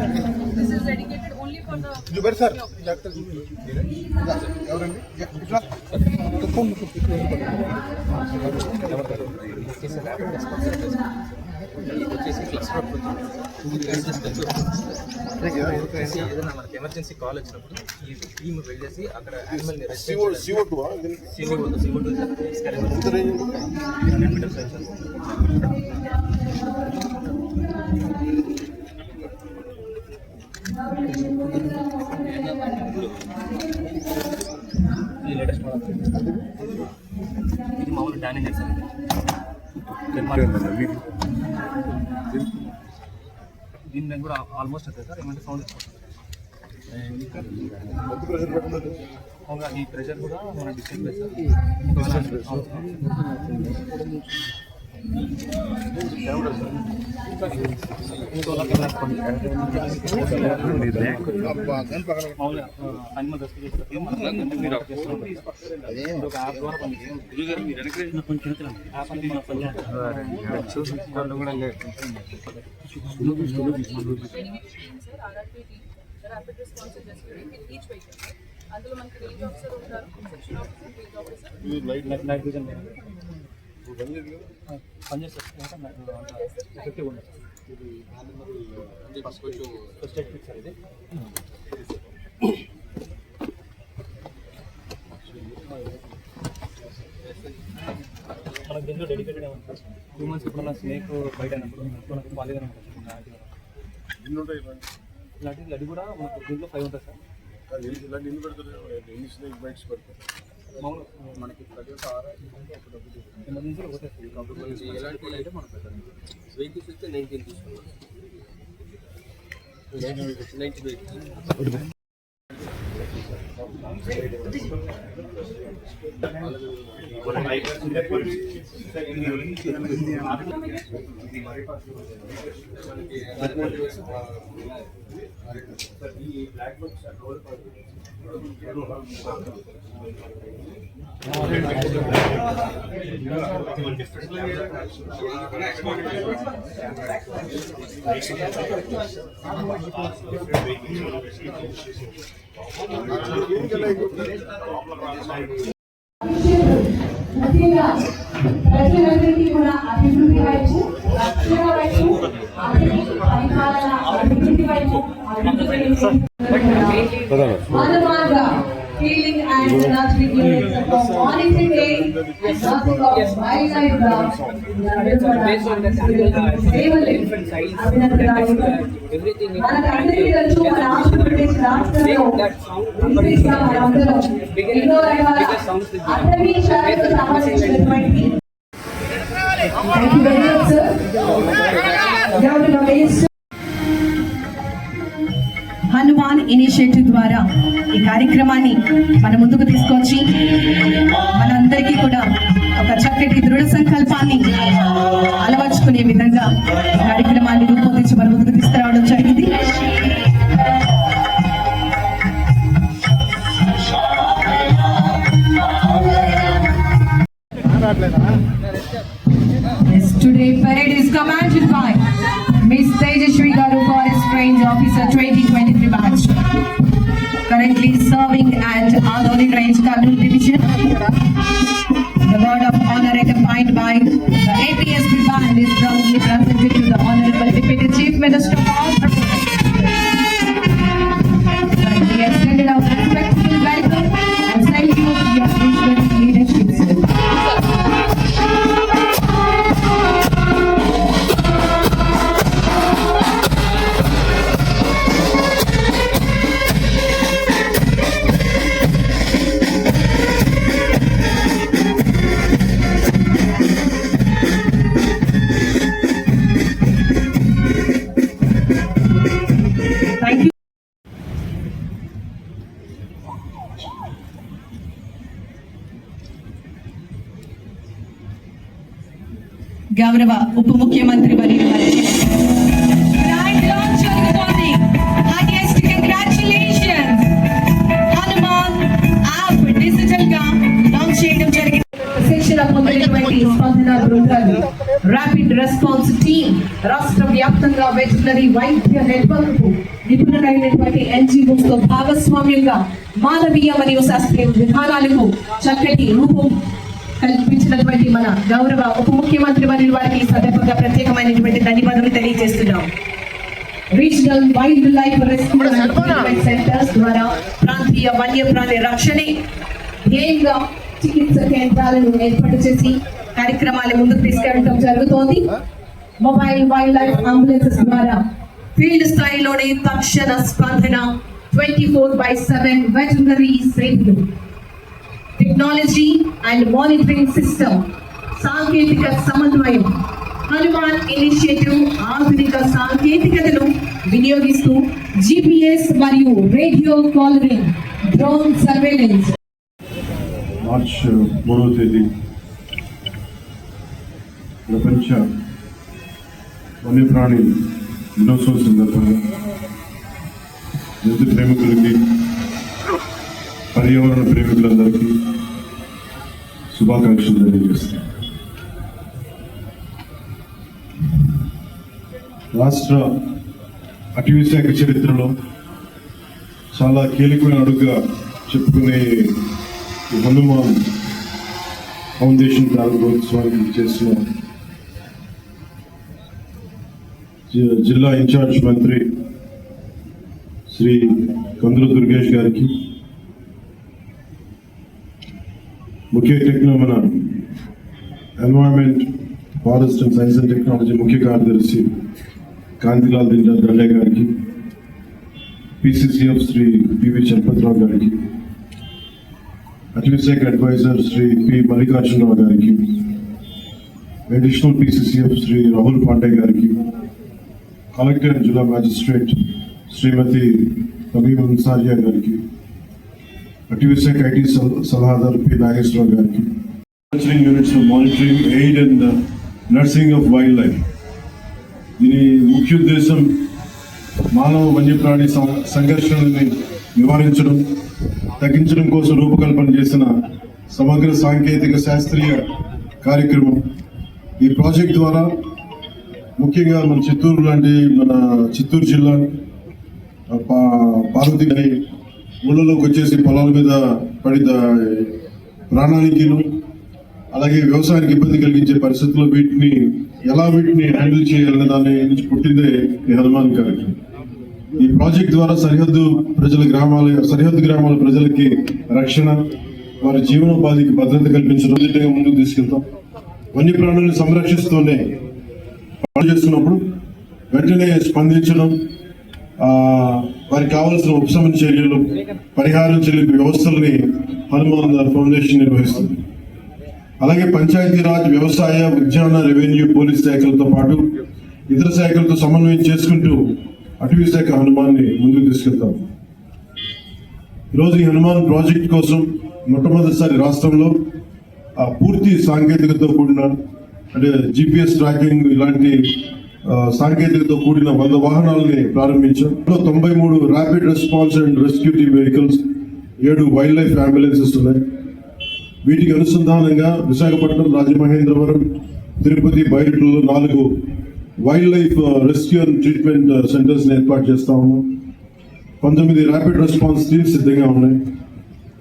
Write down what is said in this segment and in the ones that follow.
This is dedicated only for the. sir. ఎవరండి వచ్చేసి cluster ఏదైనా మనకి ఎమర్జెన్సీ కాల్ వచ్చినప్పుడు ఈ టీమ్ వెళ్ళేసి అక్కడ యానిమల్ని CO2 లేటెస్ట్ మోడల్ ఇది మామూలు డానింగ్ సార్ దీని కూడా ఆల్మోస్ట్ అవుతుంది సార్ ఏమంటే సౌండ్ అవునా ఈ ప్రెషర్ కూడా మన distance rapid response agency in each vehicle. అందులో మనకి రేంజ్ ఆఫీసర్ ఉంటారు, section officer, range officer. Night vision effective ఉంది ఇది ఫస్ట్ ఎయిడ్ ఫిక్స్ ఇది మనకు దీంట్లో డెడికేటెడ్ ఏమంటారు హ్యూమన్స్ ఎప్పుడన్నా స్నేక్ బయట అయినప్పుడు బాగాలేదని ఇలాంటి అది కూడా మనకు దీంట్లో 5 ఉంటుంది సార్. ఇలాంటి ఎన్ని పెడతారు, ఎన్ని స్నేక్ బైట్స్ పెడతారు? మామూలు మనకి ఎమర్జెన్సీలో పోతే ఎలాంటి అయితే మనం పెట్టండి. వెహికల్స్ అయితే 19 తీసుకున్నాం. 90 వెహికల్స్ ముఖ్యంగా ప్రజలందరికీ కూడా అభివృద్ధి వైపు, రక్షణ వైపు, పరిపాలన అభివృద్ధి వైపు మానవాంగ healing and nurturing units for monitoring aid and nursing of wildlife మనకందరికీ తెలుసు మన ఆంధ్రప్రదేశ్ రాష్ట్రంలో ఎన్నో రకాల అటవీ శాఖకు సంబంధించినటువంటి హనుమాన్ ఇనిషియేటివ్ ద్వారా ఈ కార్యక్రమాన్ని మన ముందుకు తీసుకొచ్చి మనందరికీ కూడా ఒక చక్కటి దృఢ సంకల్పాన్ని అలవర్చుకునే విధంగా ఈ కార్యక్రమాన్ని రూపొందించి మన ముందుకు తీసుకురావడం జరిగింది. Today parade is commanded by Miss Tejaswi Garu, Forest Range Officer 2023 batch, currently serving at Adoni Range Kurnool Division. The word of honor accompanied by the APSP band is proudly presented to the Honorable Deputy Chief Minister of Andhra Pradesh. We extended our respectful welcome and salute your visionary leadership. గౌరవ ఉప ముఖ్యమంత్రి వర్యులు Hanuman app digital గా launch చేయడం జరిగింది. శిక్షణ పొందినటువంటి స్పందన బృందాలు ర్యాపిడ్ రెస్పాన్స్ టీమ్ రాష్ట్ర వ్యాప్తంగా వెటర్నరీ వైద్య నెట్వర్క్ నిపుణులైనటువంటి NGOs తో భాగస్వామ్యంగా మానవీయ మరియు శాస్త్రీయ విధానాలకు చక్కటి రూపం కల్పించినటువంటి మన గౌరవ ఉప ముఖ్యమంత్రి మరియు వారికి ఈ సందర్భంగా ప్రత్యేకమైనటువంటి ధన్యవాదాలు తెలియజేస్తున్నాం. Regional wild life rescue centres ద్వారా ప్రాంతీయ వన్యప్రాణి రక్షణే ధ్యేయంగా చికిత్స కేంద్రాలను ఏర్పాటు చేసి కార్యక్రమాలు ముందుకు తీసుకెళ్లడం జరుగుతోంది. మొబైల్ వైల్డ్ లైఫ్ అంబులెన్సెస్ ద్వారా ఫీల్డ్ స్థాయిలోనే తక్షణ స్పందన 24/7 వెటర్నరీ సేవలు, టెక్నాలజీ అండ్ మానిటరింగ్ సిస్టమ్, సాంకేతిక సమన్వయం, హనుమాన్ ఇనిషియేటివ్ ఆధునిక సాంకేతికతను వినియోగిస్తూ GPS మరియు రేడియో కాలరింగ్, డ్రోన్ సర్వేలెన్స్. మార్చ్ 3వ తేదీ ప్రపంచ వన్యప్రాణి దినోత్సవం సందర్భంగా జంతు ప్రేమికులకి, పర్యావరణ ప్రేమికులందరికీ శుభాకాంక్షలు తెలియజేస్తాను. రాష్ట్ర అటవీ శాఖ చరిత్రలో చాలా కీలకమైన అడుగుగా చెప్పుకునే ఈ హనుమాన్ ఫౌండేషన్ ప్రారంభోత్సవానికి చేసిన జిల్లా ఇన్ఛార్జ్ మంత్రి శ్రీ కందుల దుర్గేష్ గారికి, ముఖ్య మన environment, forest and science and technology ముఖ్య కార్యదర్శి కాంతిలాల్ దండే గారికి, PCCF శ్రీ పివి చలపతిరావు గారికి, అటవీ శాఖ అడ్వైజర్ శ్రీ పి మల్లికార్జునరావు గారికి, అడిషనల్ PCCF శ్రీ రాహుల్ పాండే గారికి, కలెక్టర్ అండ్ జిల్లా మ్యాజిస్ట్రేట్ శ్రీమతి తమీమ్ అన్సారియా గారికి, అటవీ శాఖ IT సలహాదారు పి నాగేశ్వరరావు గారికి, monitoring units monitoring aid and nursing of wild life. దీని ముఖ్య ఉద్దేశం మానవ వన్యప్రాణి సంఘర్షణని నివారించడం, తగ్గించడం కోసం రూపకల్పన చేసిన సమగ్ర సాంకేతిక శాస్త్రీయ కార్యక్రమం. ఈ ప్రాజెక్ట్ ద్వారా ముఖ్యంగా మన చిత్తూరు జిల్లా పార్వతి గారి ఊళ్ళలోకి వచ్చేసి పొలాల మీద పడి ప్రాణానికి అలాగే వ్యవసాయానికి ఇబ్బంది కలిగించే పరిస్థితుల్లో వీటిని హ్యాండిల్ చేయాలనే దాని నుంచి పుట్టిందే ఈ హనుమాన్ కార్యక్రమం. ఈ ప్రాజెక్ట్ ద్వారా సరిహద్దు గ్రామాల ప్రజలకి రక్షణ, వారి జీవనోపాధికి భద్రత కల్పించడం ముందుకు తీసుకెళ్తాం. వన్యప్రాణులను సంరక్షిస్తూనే చేస్తున్నప్పుడు వెంటనే స్పందించడం, వారికి కావాల్సిన ఉపశమన చర్యలు, పరిహారం చెల్లింపు వ్యవస్థల్ని హనుమాన్ ఫౌండేషన్ నిర్వహిస్తుంది. అలాగే పంచాయతీరాజ్, వ్యవసాయ, విజ్ఞాన, రెవెన్యూ, పోలీస్ శాఖలతో పాటు ఇతర శాఖలతో సమన్వయం చేసుకుంటూ అటవీ శాఖ హనుమాన్ని ముందుకు తీసుకెళ్తాం. ఈరోజు ఈ హనుమాన్ ప్రాజెక్ట్ కోసం మొట్టమొదటిసారి రాష్ట్రంలో పూర్తి సాంకేతికతో కూడిన అంటే GPS ట్రాకింగ్ ఇలాంటి సాంకేతికతో కూడిన 100 వాహనాలని ప్రారంభించాం. 93 rapid response and rescue team vehicles, 7 wildlife ambulances ఉన్నాయి. వీటికి అనుసంధానంగా విశాఖపట్నం, రాజమహేంద్రవరం, తిరుపతి, బైరులో 4 wildlife rescue and treatment centres ఏర్పాటు చేస్తా ఉన్నాం. 19 ర్యాపిడ్ రెస్పాన్స్ టీమ్స్ సిద్ధంగా ఉన్నాయి.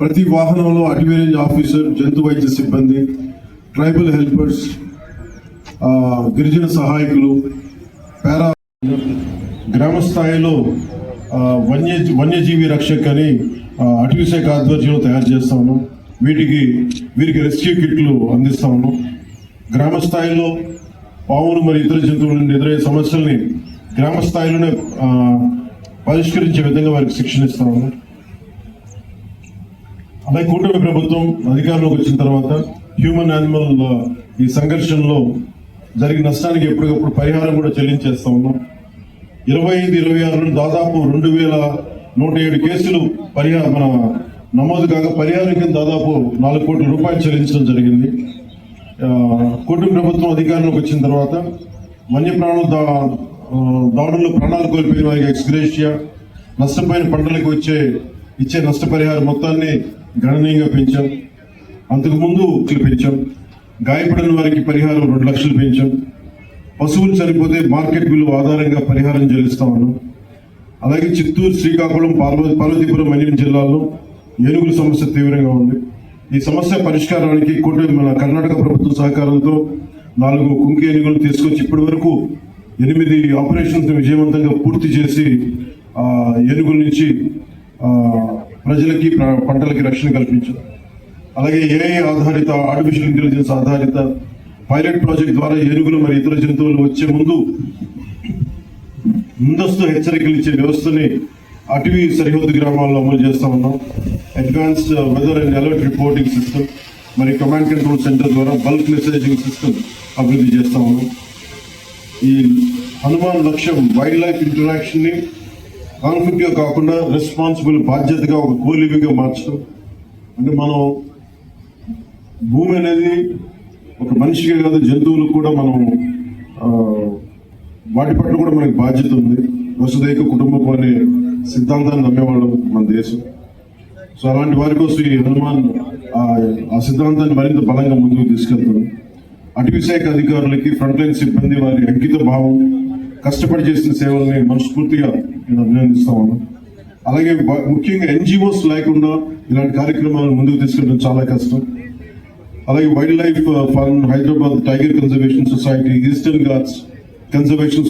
ప్రతి వాహనంలో అటవీ రేంజ్ ఆఫీసర్, జంతు వైద్య సిబ్బంది, ట్రైబల్ హెల్పర్స్, గిరిజన సహాయకులు, గ్రామ స్థాయిలో వన్యజీవి రక్షక అని అటవీ శాఖ ఆధ్వర్యంలో తయారు చేస్తా ఉన్నాం. వీరికి రెస్క్యూ కిట్లు అందిస్తా ఉన్నాం. గ్రామ స్థాయిలో పాములు మరియు ఇతర జంతువుల నుండి ఎదురయ్యే సమస్యల్ని గ్రామ స్థాయిలోనే పరిష్కరించే విధంగా వారికి శిక్షణ ఇస్తా ఉన్నాం. అలాగే కూటమి ప్రభుత్వం అధికారంలోకి వచ్చిన తర్వాత హ్యూమన్ యానిమల్ ఈ సంఘర్షణలో జరిగిన నష్టానికి ఎప్పటికప్పుడు పరిహారం కూడా చెల్లించేస్తా ఉన్నాం. 25-26 దాదాపు 2107 కేసులు నమోదు కాగా పరిహారం కింద దాదాపు 4 కోట్ల రూపాయలు చెల్లించడం జరిగింది. కూటమి ప్రభుత్వం అధికారంలోకి వచ్చిన తర్వాత వన్యప్రాణుల దాడుల్లో ప్రాణాలు కోల్పోయిన వారికి ఎక్స్గ్రేషియా, నష్టపోయిన పంటలకు ఇచ్చే నష్టపరిహారం మొత్తాన్ని గణనీయంగా పెంచాం. అంతకుముందు పెంచాం. గాయపడిన వారికి పరిహారం 2 లక్షలు పెంచాం. పశువులు చనిపోతే మార్కెట్ విలువ ఆధారంగా పరిహారం చెల్లిస్తా ఉన్నాం. అలాగే చిత్తూరు, శ్రీకాకుళం, పార్వతీపురం, మన్యం జిల్లాల్లో ఏనుగుల సమస్య తీవ్రంగా ఉంది. ఈ సమస్య పరిష్కారానికి మన కర్ణాటక ప్రభుత్వ సహకారంతో 4 కుంకి ఏనుగులు తీసుకొచ్చి ఇప్పటి వరకు 8 ఆపరేషన్స్ విజయవంతంగా పూర్తి చేసి ఏనుగుల నుంచి ప్రజలకి పంటలకి రక్షణ కల్పించారు. అలాగే ఏఐ ఆధారిత, ఆర్టిఫిషియల్ ఇంటెలిజెన్స్ ఆధారిత పైలట్ ప్రాజెక్ట్ ద్వారా ఏనుగులు మరియు ఇతర జంతువులు వచ్చే ముందస్తు హెచ్చరికలు ఇచ్చే వ్యవస్థని అటవీ సరిహద్దు గ్రామాల్లో అమలు చేస్తా ఉన్నాం. Advanced weather and alert reporting system మరియు కమాండ్ కంట్రోల్ సెంటర్ ద్వారా బల్క్ మెసేజింగ్ సిస్టమ్ అభివృద్ధి చేస్తా ఉన్నాం. ఈ హనుమాన్ లక్ష్యం వైల్డ్ లైఫ్ ఇంటరాక్షన్ ని కాన్ఫ్లిక్ట్ గా కాకుండా రెస్పాన్సిబుల్, బాధ్యతగా ఒక కోలివిగా మార్చడం. అంటే మనం భూమి అనేది ఒక మనిషికే కాదు, జంతువులకు కూడా మనం వాటి పట్ల కూడా మనకి బాధ్యత ఉంది. వసుదైక కుటుంబం అనే సిద్ధాంతాన్ని నమ్మేవాళ్ళం మన దేశం. సో అలాంటి వారి కోసం ఈ హనుమాన్ ఆ సిద్ధాంతాన్ని మరింత బలంగా ముందుకు తీసుకెళ్తుంది. అటవీ శాఖ అధికారులకి, ఫ్రంట్ లైన్ సిబ్బంది వారి అంకిత భావం, కష్టపడి చేసిన సేవల్ని మనస్ఫూర్తిగా నేను అభినందిస్తా ఉన్నాను. అలాగే ముఖ్యంగా ఎన్జిఓస్ లేకుండా ఇలాంటి కార్యక్రమాలను ముందుకు తీసుకెళ్ళడం చాలా కష్టం. అలాగే wild life fund, Hyderabad tiger conservation society, eastern Ghats conservation